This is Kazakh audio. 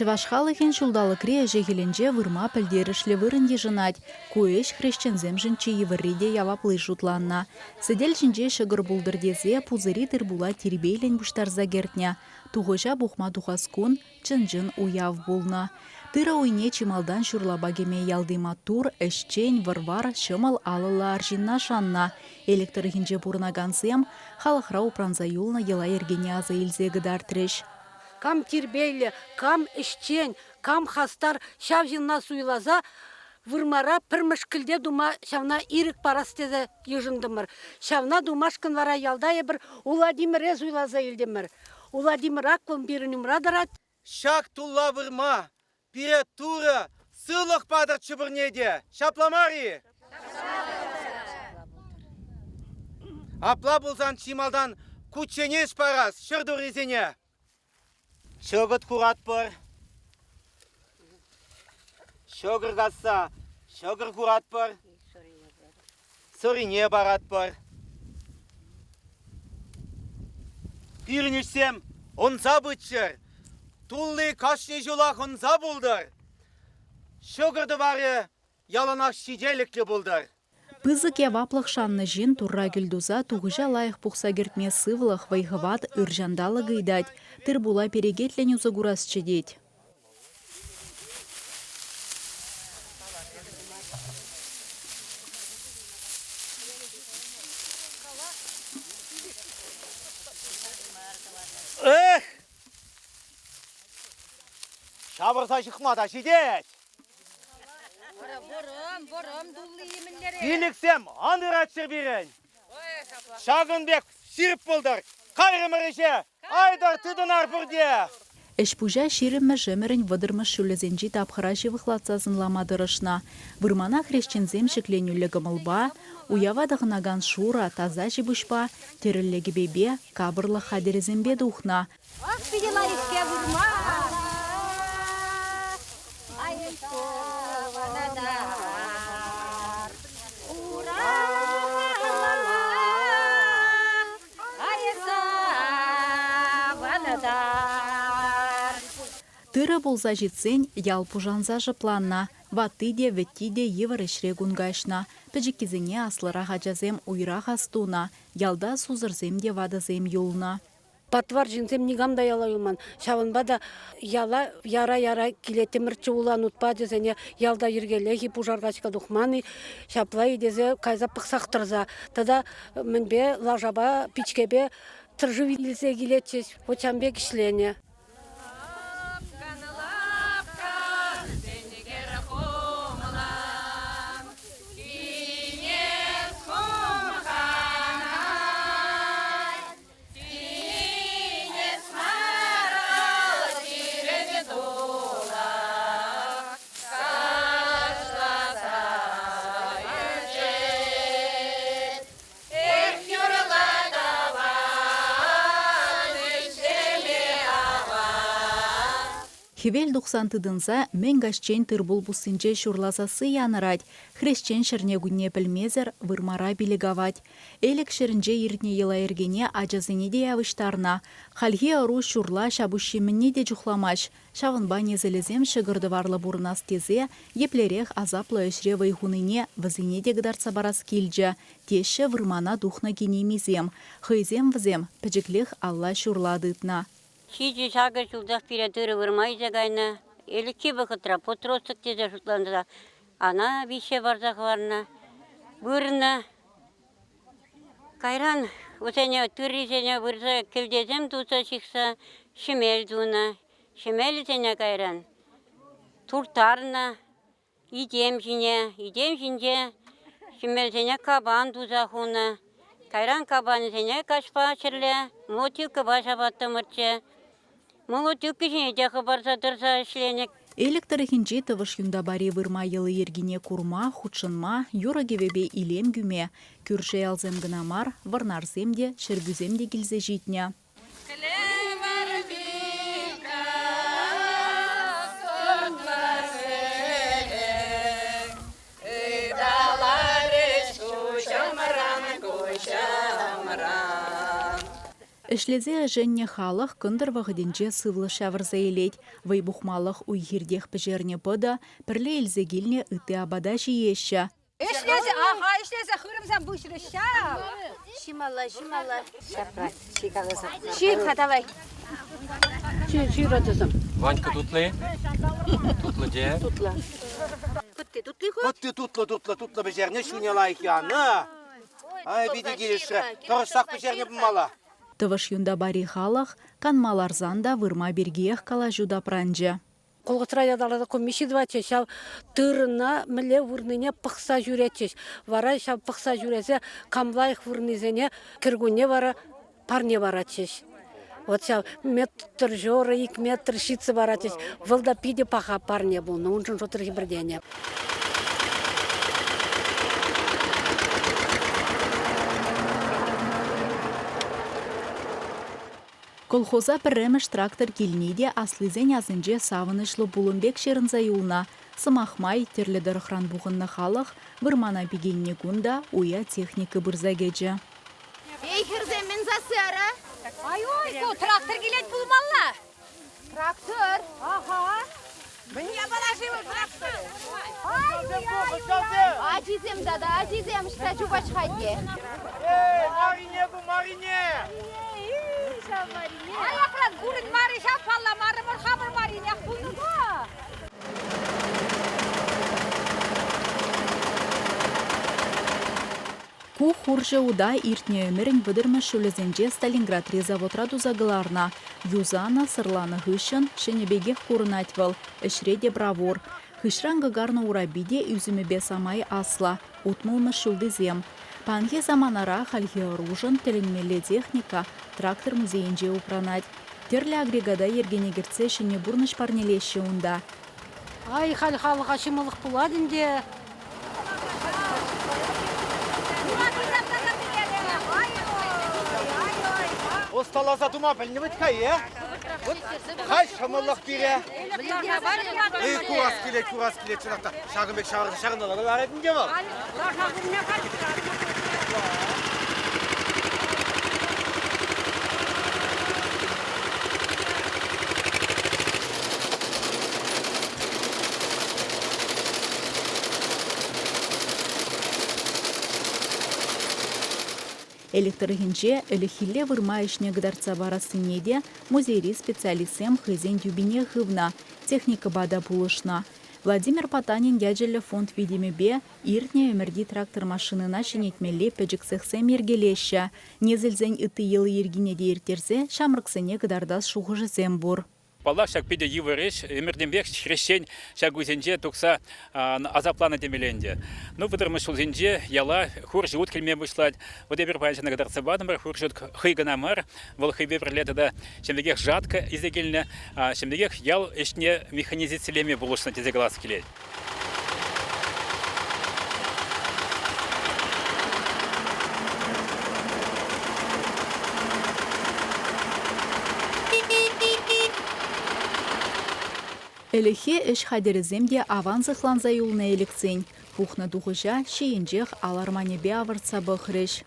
Чываш халыхен шулдалы крие жегеленже вырма пілдерішлі вырын ежынать. Куэш хрещензем жінчі евірриде яваплы жутланна. Сідель жінже шығыр бұлдырдезе пузыри тырбула тербейлен бұштарза гертня. Туғыжа бұхма тухаскун чын-жын уяв болна. Тыра уйне чималдан шурлаба кеме ялдыма тур, эшчен, варвар, шымал алыла аржинна шанна. Электр хинже бурнагансем, халықра упранза юлна ела ергене аза илзе гыдар треш. Кам тербейлі, кам ішчен, кам хастар шавжинна суйлаза, вырмара пірмішкілде дума шавна ирік парастезе ежіндімір. Шавна думашкын вара ялдайы бір Уладимир эз уйлаза елдемір. Уладимир аквым бірінім радарат. Шак тулла вырма, пире тура, сылық падыр чыбырнеде. Шапламари! Апла бұлзан чималдан күтченеш парас, шырду резене. Шогыт курат бар. Шогыр гасса, шогыр курат бар. Сорине барат бар. Пирнешсем, он забытчыр. Тулли кашни жулах он забулдар. Шогырды бары яланақ шиделікті булдар. Пызык яваплық шанны жин турра гүлдуза туғыжа лайық пұқса гертме сывлық вайғыват үржандалы гыйдать. Тыр була перегетлен узагурас чедеть. Эх! Шабырса шықмада шедеть! Биліксем, андыратшыр берен. Шағынбек ширіп болдар. Қайрымырыше, айдар түдінар бірде. Эшпужа ширімі жемірін вадырмы шүлізенжі тапқыра жевықлатсасын ламадырышна. Вырмана хрещензем шекленюлі гымылба, уявадығынаган шура таза жібушпа, терілігі бебе, кабырлы хадерізембе дұхна. Ах, пидела иске вырма! Тыра болза жетсен, ял пужанза жыпланна. Ваттыде, веттиде еварышре гунгашна. Пэджиккизене аслыра хачазем уйра хастуна. Ялда сузырземде вадазем юлна. Патвар жинсем нигамда яла юлман. Шавынбада яла яра килетемірчі улан ұтпа дезене ялда ергелеги пужаргачка духманы шаплай дезе кайза пықсақтырза. Тада мінбе лажаба пичкебе тыржывилзе келетчес, очамбе кішлене. Хевел 90-тыдынса мен гашчен тырбул бусынче шурласасы янырать, хрещен шырне гүнне пілмезір вырмара билігавать. Элек шырынче иртне ела ергене ажазыне де явыштарна. Хальге ару шурла шабушшеменне де жухламаш. Шавынба незелезем шығырды варлы бурнас тезе, еплерех азаплы өшре вайхуныне візіне де гыдарца барас келджі. Теші вырмана духна кенемезем. Хыйзем візем, пәжіклех алла шурладытна. Чиджи шагыр жылдақ перетыры вырмай жағайна. Елікке бұқытыра потростық тезе жұтландыра. Ана више барзақ варна. Бұрына. Кайран, өсене түрі зене бұрза келдезем туса шықса, шемел дуна. Шемел зене кайран. Туртарна. Идем жинже. Шемел зене кабан дуза хуна. Кайран кабан зене кашпа шырле. Мотив каба шабатты мұрче. Электр хинче тывыш юнда баре вырма йылы ергене курма, худшынма, юра гевебе илем гюме. Күрше алзем гынамар, варнарземде, шергюземде келзе житня. Эшлезе женне халық күндір вағыденже сывлы шавырза елет. Вайбухмалық уйгердех піжерне пыда, пірле елзегілне үті абада жиеші. İşleze, aha işleze hırımızdan bu işi şap. Şimala. Şapra, şika давай. Ширатасам. Ванька тутлы? Тутлы же? Тутла. Тұтлы бежерне шуне лайық яны. Ай, биді келеші. Тұрышсақ бежерне бұмала. Тывыш юнда бари халық, канмаларзанда вырма бергех кала жуда пранжа. Колғытыра ядалада комиші двачы, шау тырына міле вұрныне пықса жүретчеш. Вара шау пықса жүресе, камлайық вұрнызене кіргуне вара парне барачеш. Вот шау метр жоры, 2 метр шицы барачеш. Вылда пиде паха парне бұл, но оншын жотырғы бірдене. Колхоза пірреміш трактор келнеде аслызен азынже савынышлы булынбек шерінза юлна. Сымахмай терледір хран бұғынны халық, вырмана бігенне күнда уя техника бірза кеже. Ey hırzemin zasıara. Ay, o traktör gelet bulmalı. Traktör? Aha. Beni yabalaşıyor traktör. Ay. Acizim dada, acizim işte çubaç haydi. Марине bu, Марине. Ayaklar kurun marı şapalla marı mor hamur marine kuldu mu? Ку хурже уда иртне өмірін бүдірмі шөлізенже Сталинград резавотрadu загыларна. Юзана сырланы хышын шенебеге курынатвал, ішреде бравор. Хышранғы гарны урабиде үзімі бесамай асла, утмылмы шулдызем. Панге заманара халхи оружын тілінмелі техника трактор музейінже упранать. Терлі агрегада ергенегерце шене бурныш парнелеші унда. Ай, халыға шымылық бұладынде. Осталаза дума біліне біткай, е? Қай шамылық бере? Ей, курас келет, шынақта. Шағынбек шағындалады ғаретінде бол. Электрогенже элехилле вырма ішне гыдарца барасынеде музейри специалистем хызен дюбине хывна, техника бада булышна. Владимир Потанин дяджелі фонд видимебе иртне өмірді трактор машинына шенетмелі пәжіксіқсем ергелеші. Незілзен үті елі ергенеде ертерзе шамрықсыне гыдардас шуғыжызем бұр. Пала шак пиде йывырыш, эмердембек хрещень шак үзенже тукса азаплана демеленде. Ну, выдырмыш улзенже яла хур живут кельме вышлать. Вот я перпанча на гадарца бадамар, хур живут хыганамар, вол хыбе прилета да шемдегех жатка изегельне, шемдегех ял ешне механизицелеме булушна тезе глаз келет. Элехе эш хадеріземде аван зықланза юлна элексен. Пухна дұғыжа шейінжех аларманебе авырца бұқырыш.